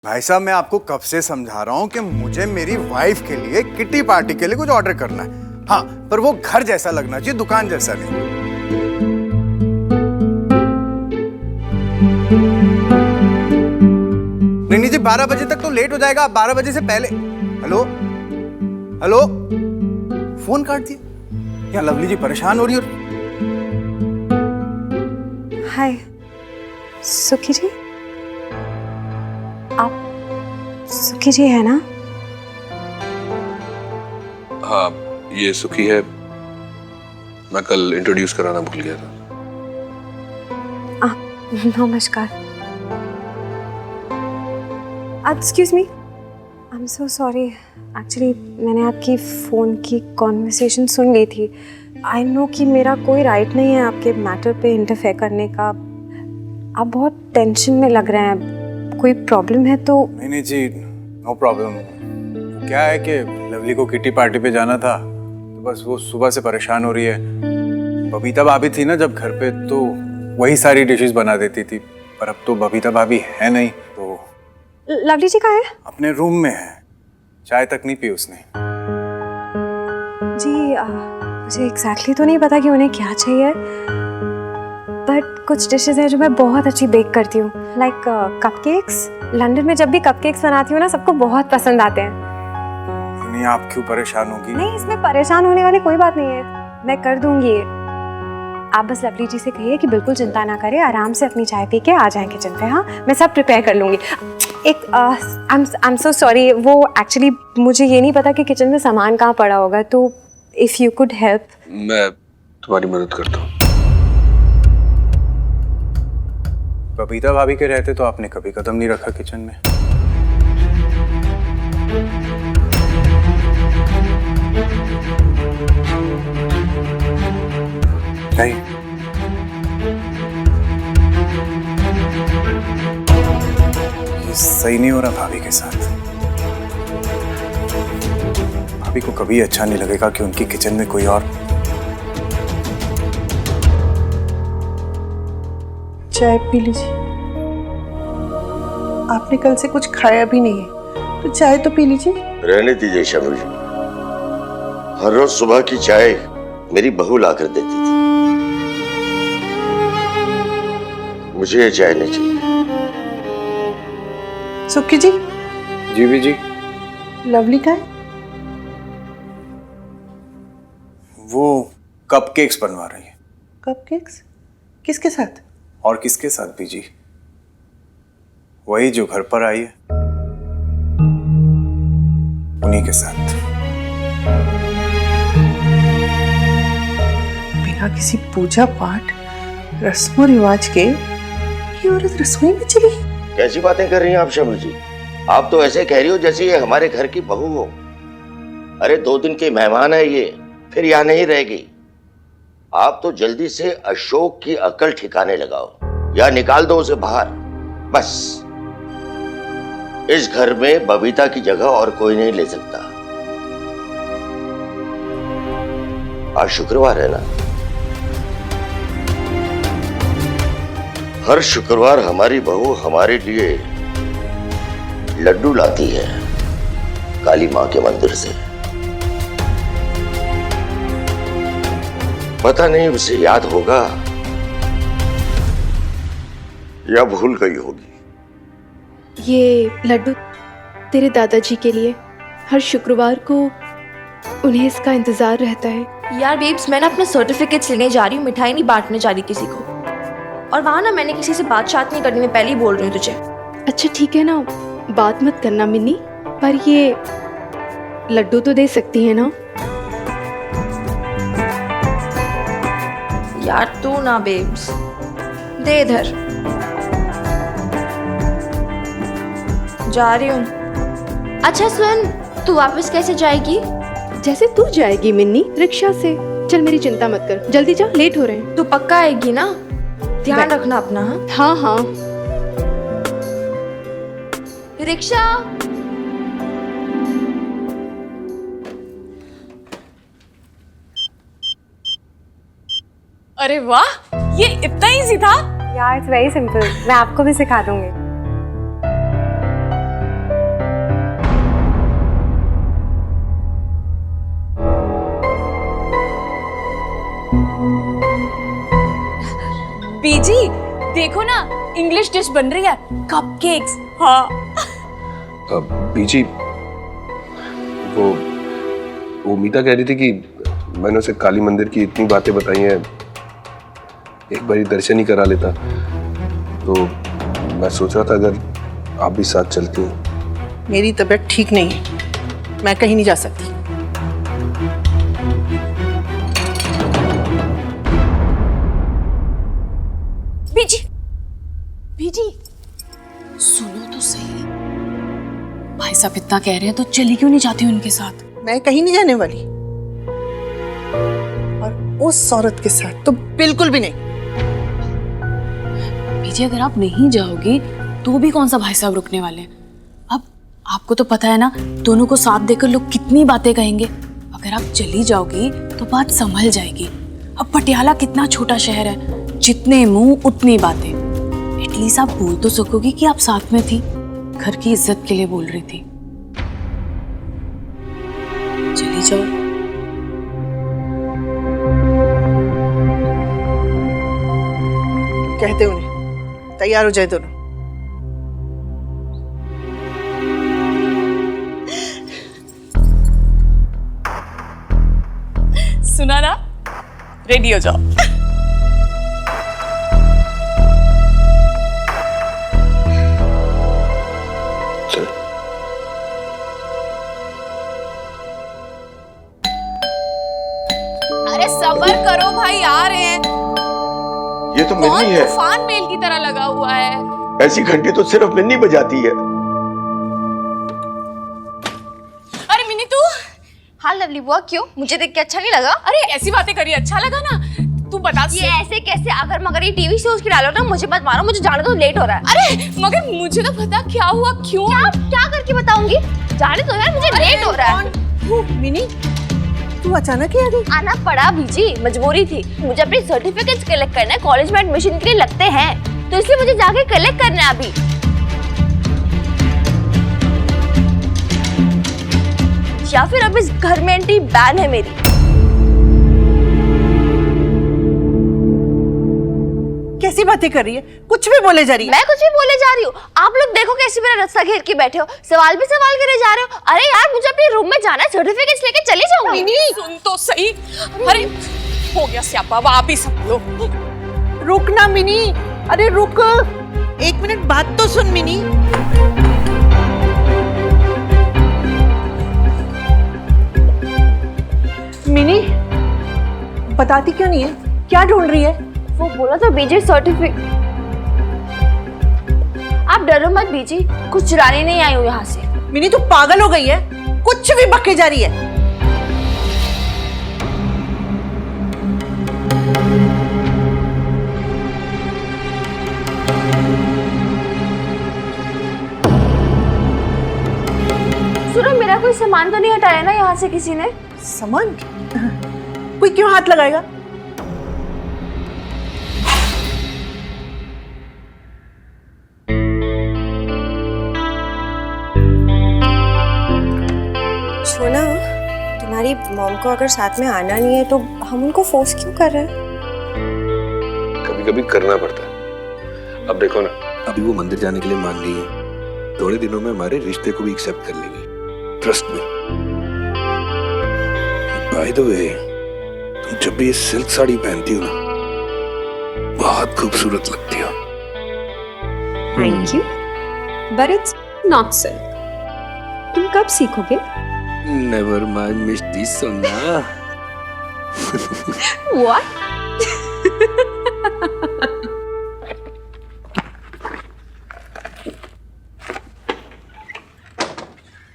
भाई साहब, मैं आपको कब से समझा रहा हूँ कि मुझे मेरी वाइफ के लिए किटी पार्टी के लिए कुछ ऑर्डर करना है। हाँ, पर वो घर जैसा लगना चाहिए, दुकान जैसा नहीं। नहीं जी, 12 बजे तक तो लेट हो जाएगा। आप 12 बजे से पहले। हेलो हेलो, फोन काट दिया। क्या लवली जी परेशान हो रही हो? हाय सुखी जी, आप सुखी जी है ना? हाँ, ये सुखी है। मैं कल इंट्रोड्यूस कराना भूल गया था। नमस्कार। Excuse me, I am so sorry. Actually मैंने आपकी फ़ोन की कॉन्वर्सेशन सुन ली थी। आई नो कि मेरा कोई राइट नहीं है आपके मैटर पे इंटरफेयर करने का। आप बहुत टेंशन में लग रहे हैं, कोई प्रॉब्लम है तो? नहीं जी, नो प्रॉब्लम। क्या है कि लवली को किटी पार्टी पे जाना था, तो बस वो सुबह से परेशान हो रही है। बबीता भाभी थी ना जब घर पे, तो वही सारी डिशेस बना देती थी, पर अब तो बबीता भाभी है नहीं, तो लवली जी कहाँ है? अपने रूम में है। चाय तक नहीं पी उसने। जी मुझे एग्जैक्टली तो नहीं पता कि उन्हें क्या चाहिए, बट कुछ डिशेस हैं जो मैं बहुत अच्छी बेक करती हूँ, लाइक कपकेक्स। लंदन में जब भी कपकेक्स बनाती हूँ ना, सबको बहुत पसंद आते हैं। नहीं, आप क्यों परेशान होगी? नहीं, इसमें परेशान होने वाली कोई बात नहीं है, मैं कर दूंगी। आप बस लवली जी से कहिए कि बिल्कुल चिंता ना करें, आराम से अपनी चाय पी के आ जाएं किचन पे। हाँ, मैं सब प्रिपेयर कर लूँगी। आई एम सो सॉरी, वो एक्चुअली मुझे ये नहीं पता कि किचन में सामान कहाँ पड़ा होगा, तो इफ़ यू कुड हेल्प। मैं तुम्हारी मदद करता हूँ। बबीता भाभी के रहते तो आपने कभी कदम नहीं रखा किचन में। नहीं, ये सही नहीं हो रहा भाभी के साथ। भाभी को कभी अच्छा नहीं लगेगा कि उनकी किचन में कोई और। चाय पी लीजिए। आपने कल से कुछ खाया भी नहीं है, तो चाय तो पी लीजिए। रहने दीजिए शमी जी, हर रोज सुबह की चाय मेरी बहू लाकर देती थी, मुझे ये चाय नहीं चाहिए। सुखी जी, जी भी जी, लवली का है? वो कपकेक्स बनवा रही है। कपकेक्स? किसके साथ? और किसके साथ भी जी? वही जो घर पर आई है, उन्हीं के साथ। बिना किसी पूजा पाठ रस्मों रिवाज के ये औरत रसोई में चली? कैसी बातें कर रही हैं आप शमी जी? आप तो ऐसे कह रही हो जैसे ये हमारे घर की बहू हो। अरे 2 दिन के मेहमान है ये, फिर यहाँ नहीं रहेगी। आप तो जल्दी से अशोक की अकल ठिकाने लगाओ या निकाल दो उसे बाहर। बस इस घर में बबीता की जगह और कोई नहीं ले सकता। आज शुक्रवार है ना? हर शुक्रवार हमारी बहू हमारे लिए लड्डू लाती है काली मां के मंदिर से। पता नहीं उसे याद होगा या भूल गई होगी। ये लड्डू तेरे दादाजी के लिए, हर शुक्रवार को उन्हें इसका इंतजार रहता है। यार बेब्स, मैं ना अपने सर्टिफिकेट्स लेने जा रही हूँ, मिठाई नहीं बांटने जा रही किसी को। और वहाँ ना मैंने किसी से बात नहीं करनी, मैं पहले ही बोल रही हूँ तुझे। अच्छा ठीक है ना, बात मत करना मिन्नी, पर ये लड्डू तो दे सकती है ना? यार तू ना बेब्स, दे इधर। जा रही हूँ। अच्छा सुन, तू वापस कैसे जाएगी? जैसे तू जाएगी मिन्नी, रिक्शा से। चल मेरी चिंता मत कर, जल्दी जा, लेट हो रहे हैं। तू पक्का आएगी ना? ध्यान रखना अपना। हाँ हाँ। रिक्शा। अरे वाह, ये इतना इजी था। यार इट्स वेरी सिंपल, मैं आपको भी सिखा दूंगी। बीजी देखो ना, इंग्लिश डिश बन रही है, कपकेक्स। हाँ बीजी, वो मीता कह रही थी कि मैंने उसे काली मंदिर की इतनी बातें बताई हैं, एक बारी दर्शन ही करा लेता। तो मैं सोच रहा था अगर आप भी साथ चलती हैं। मेरी तबीयत ठीक नहीं है, मैं कहीं नहीं जा सकती। बीजी, बीजी सुनो तो सही, भाई साहब इतना कह रहे हैं तो चली क्यों नहीं जाती उनके साथ? मैं कहीं नहीं जाने वाली, और उस औरत के साथ तो बिल्कुल भी नहीं। बीजी अगर आप नहीं जाओगी तो भी कौन सा भाई साहब रुकने वाले हैं? अब आपको तो पता है ना, दोनों को साथ देकर लोग कितनी बातें कहेंगे। अगर आप चली जाओगी तो बात संभल जाएगी। अब पटियाला कितना छोटा शहर है, जितने मुंह उतनी बातें। एटलीस्ट आप बोल तो सकोगी कि आप साथ में थी, घर की इज्जत के लिए बोल रही थी। चली जाओ। कहते उन्हें तैयार हो जाए दोनों। सुना ना, रेडी हो जाओ। चल। अरे सब्र करो भाई, आ रहे हैं। ये तो कौन मिन्नी है। तूफान मेल की तरह लगा हुआ है। ऐसी घंटी तो सिर्फ मिन्नी बजाती है। अरे मिनी तू। हाँ लवली बुआ, क्यों? मुझे देख के अच्छा नहीं लगा? अरे ऐसी बातें करी, अच्छा लगा ना? तू बता। ये ऐसे कैसे अगर मगर ये टीवी शोज की डालो ना, मुझे मत मारो, मुझे जाने दो, लेट हो रहा है। अरे मगर मुझे तो पता क्या हुआ, क्यों? क्या करके बताऊंगी? जाने दो यार, मुझे लेट हो रहा है। मिनी, तू अचानक ही आ गई? आना पड़ा बीजी, मजबूरी थी। मुझे अपने सर्टिफिकेट्स कलेक्ट करना है, कॉलेज में एडमिशन के लिए लगते हैं, तो इसलिए मुझे जाके कलेक्ट करना है अभी। या फिर अब इस घर में एंट्री बैन है मेरी। कैसी बातें कर रही है? कुछ भी बोले जा रही है। मैं कुछ भी बोले जा रही हूँ? आप लोग देखो कैसे मेरा रास्ता घेर के बैठे हो, सवाल भी सवाल करे जा रहे हो। अरे यार मुझे अपने रूम में जाना है, सर्टिफिकेट्स लेके चली जाऊंगी। नहीं सुन तो सही। अरे हो गया स्यापा, अब आप ही सब लोग। रुक ना मिनी, अरे रुक, एक मिनट बात तो सुन मिनी। मिनी बताती क्यों नहीं है? क्या ढूंढ रही है? वो बोला था बीजी सर्टिफिकेट। आप डरो मत बीजी, कुछ चुराने नहीं आई हूँ यहाँ से। मिनी तू पागल हो गई है? कुछ भी बके जा रही है। सुनो, मेरा कोई सामान तो नहीं हटाया ना यहाँ से किसी ने? सामान? कोई क्यों हाथ लगाएगा? सोना, तुम्हारी मॉम को अगर साथ में आना नहीं है तो हम उनको फोर्स क्यों कर रहे हैं? कभी कभी करना पड़ता है। अब देखो ना, अभी वो मंदिर जाने के लिए मान गई है, थोड़े दिनों में हमारे रिश्ते को भी एक्सेप्ट कर लेगी, ट्रस्ट में। बाय द वे, तुम जब भी ये सिल्क साड़ी पहनती हो ना, बहुत खूबसूरत लगती हो। Thank you, but it's not silk. तुम कब सीखोगे? नेवर माइंड मिस्टी सोना। व्हाट?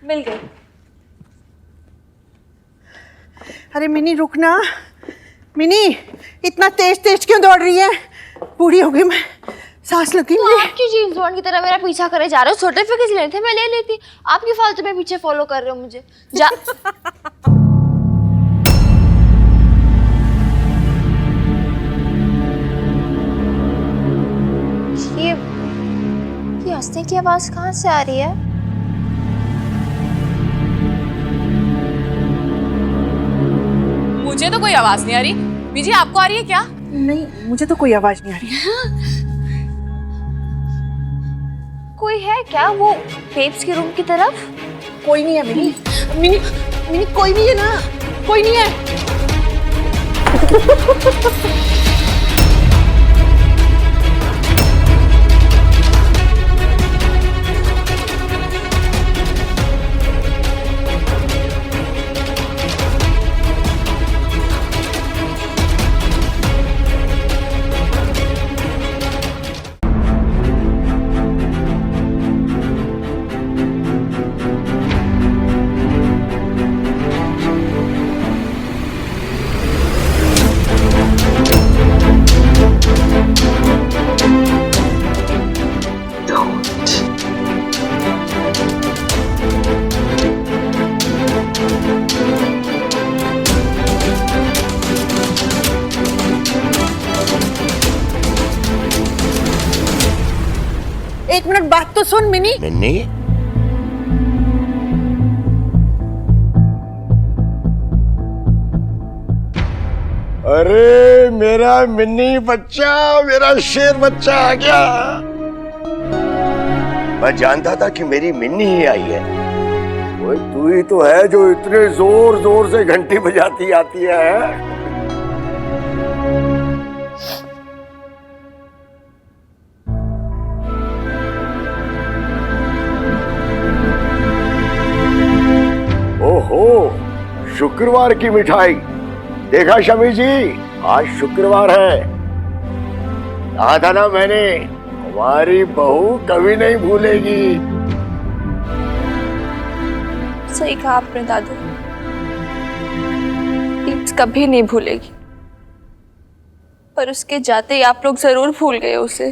मिल गई। अरे मिनी रुक ना। मिनी इतना तेज तेज क्यों दौड़ रही है? बूढ़ी हो गई मैं, सांस लगी मुझे। आप क्यों जेम्स बॉन्ड की तरह मेरा पीछा करे जा रहे हो? सर्टिफिकेट्स लेने थे, मैं ले लेती। आप क्यों फालतू में पीछे फॉलो कर रहे हो मुझे? जा। ये हंसने की आवाज कहाँ से आ रही है? मुझे तो कोई आवाज नहीं आ रही। बीजी आपको आ रही है क्या? नहीं, मुझे तो कोई आवाज नहीं आ रही। कोई है क्या वो बेब्स के रूम की तरफ? कोई नहीं है मिनी, मिनी, मिनी कोई नहीं है ना, कोई नहीं है। एक मिनट बात तो सुन मिनी। मिन्नी, अरे मेरा मिन्नी बच्चा, मेरा शेर बच्चा आ गया। मैं जानता था कि मेरी मिन्नी ही आई है। वो तू ही तो है जो इतने जोर जोर से घंटी बजाती आती है। ओहो, शुक्रवार की मिठाई। देखा शमी जी, आज शुक्रवार है। कहा था ना मैंने, हमारी बहू कभी नहीं भूलेगी। सही कहा आपने दादू, प्लीज कभी नहीं भूलेगी। पर उसके जाते ही आप लोग जरूर भूल गए उसे।